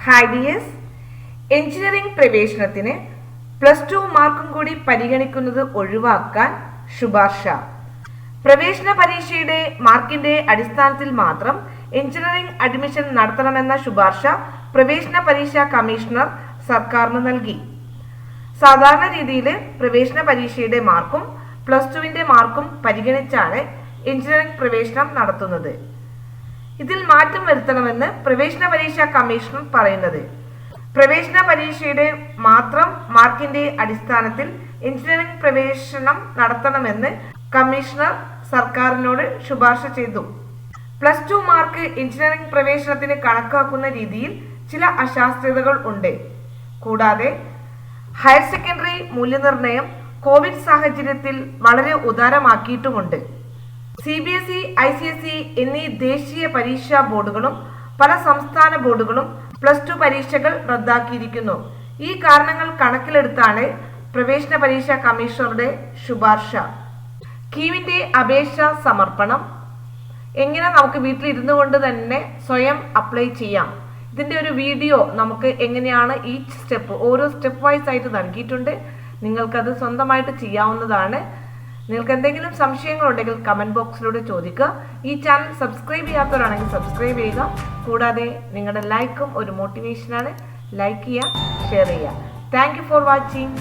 Hi dears, engineering പ്രവേശനത്തിന് +2 മാർക്കും കൂടി പരിഗണിക്കുന്നത് ഒഴിവാക്കാൻ ശുപാർശ. പ്രവേശന പരീക്ഷയുടെ മാർക്കിന്റെ അടിസ്ഥാനത്തിൽ മാത്രം എഞ്ചിനീയറിംഗ് അഡ്മിഷൻ നടത്തണമെന്ന ശുപാർശ പ്രവേശന പരീക്ഷാ കമ്മീഷണർ സർക്കാരിന് നൽകി. സാധാരണ രീതിയിൽ പ്രവേശന പരീക്ഷയുടെ മാർക്കും +2വിന്റെ മാർക്കും പരിഗണിച്ചാണ് എഞ്ചിനീയറിംഗ് പ്രവേശനം നടത്തുന്നത്. ഇതിൽ മാറ്റം വരുത്തണമെന്ന് പ്രവേശന പരീക്ഷാ കമ്മീഷണർ പറയുന്നത്. പ്രവേശന പരീക്ഷയുടെ മാത്രം മാർക്കിന്റെ അടിസ്ഥാനത്തിൽ എഞ്ചിനീയറിംഗ് പ്രവേശനം നടത്തണമെന്ന് കമ്മീഷണർ സർക്കാരിനോട് ശുപാർശ ചെയ്തു. +2 മാർക്ക് എഞ്ചിനീയറിംഗ് പ്രവേശനത്തിന് കണക്കാക്കുന്ന രീതിയിൽ ചില അശാസ്ത്രീയതകൾ ഉണ്ട്. കൂടാതെ ഹയർ സെക്കൻഡറി മൂല്യനിർണ്ണയം കോവിഡ് സാഹചര്യത്തിൽ വളരെ ഉദാരമാക്കിയിട്ടുമുണ്ട്. CBSE, ICSE എന്നീ ദേശീയ പരീക്ഷാ ബോർഡുകളും പല സംസ്ഥാന ബോർഡുകളും +2 പരീക്ഷകൾ റദ്ദാക്കിയിരിക്കുന്നു. ഈ കാരണങ്ങൾ കണക്കിലെടുത്താണ് പ്രവേശന പരീക്ഷാ കമ്മീഷണറുടെ ശുപാർശ. കീമിന്റെ അപേക്ഷ സമർപ്പണം എങ്ങനെ നമുക്ക് വീട്ടിലിരുന്നു കൊണ്ട് തന്നെ സ്വയം അപ്ലൈ ചെയ്യാം. ഇതിന്റെ ഒരു വീഡിയോ നമുക്ക് എങ്ങനെയാണ് ഈച്ച് സ്റ്റെപ്പ് ഓരോ സ്റ്റെപ്പ് വൈസ് ആയിട്ട് നൽകിയിട്ടുണ്ട്. നിങ്ങൾക്കത് സ്വന്തമായിട്ട് ചെയ്യാവുന്നതാണ്. നിങ്ങൾക്ക് എന്തെങ്കിലും സംശയങ്ങളുണ്ടെങ്കിൽ കമന്റ് ബോക്സിലൂടെ ചോദിക്കുക. ഈ ചാനൽ സബ്സ്ക്രൈബ് ചെയ്യാത്തവരാണെങ്കിൽ സബ്സ്ക്രൈബ് ചെയ്യുക. കൂടാതെ നിങ്ങളുടെ ലൈക്കും ഒരു മോട്ടിവേഷനാണ്. ലൈക്ക് ചെയ്യുക, ഷെയർ ചെയ്യുക. Thank you for watching.